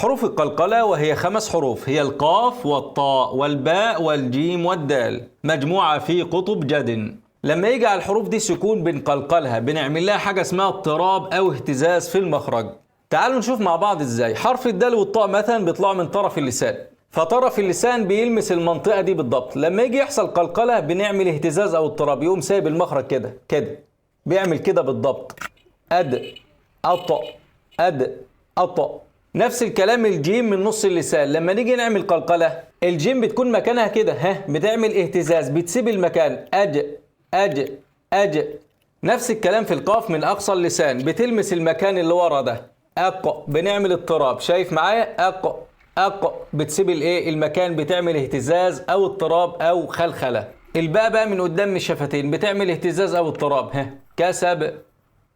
حروف القلقلة وهي 5 حروف، هي القاف والطاء والباء والجيم والدال، مجموعة في قطب جد. لما يجي على الحروف دي سكون بنقلقلها، بنعمل لها حاجة اسمها اضطراب أو اهتزاز في المخرج. تعالوا نشوف مع بعض ازاي. حرف الدال والطاء مثلا بيطلعوا من طرف اللسان، فطرف اللسان بيلمس المنطقة دي بالضبط. لما يجي يحصل قلقلة بنعمل اهتزاز أو اضطراب، يقوم سايب المخرج كده كده، بيعمل كده بالضبط. أد أط أد أط. نفس الكلام الجيم من نص اللسان، لما نيجي نعمل قلقلة الجيم بتكون مكانها كده، بتعمل اهتزاز، بتسيب المكان. أج أج أج. نفس الكلام في القاف من أقصى اللسان، بتلمس المكان اللي ورا ده. أق، بنعمل اضطراب. شايف معايا؟ أق أق، بتسيب المكان، بتعمل اهتزاز أو اضطراب أو خلخلة. الباء بقى من قدام الشفتين بتعمل اهتزاز أو اضطراب. كسب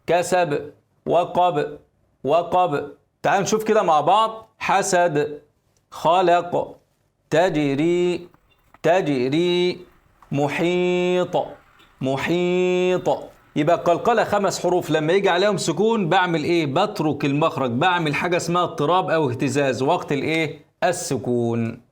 كسب وقب وقب. تعال نشوف كده مع بعض. حسد خلق تجري تجري محيط محيط. يبقى القلقلة 5 حروف، لما يجي عليهم سكون بعمل ايه؟ بترك المخرج، بعمل حاجة اسمها اضطراب او اهتزاز وقت السكون.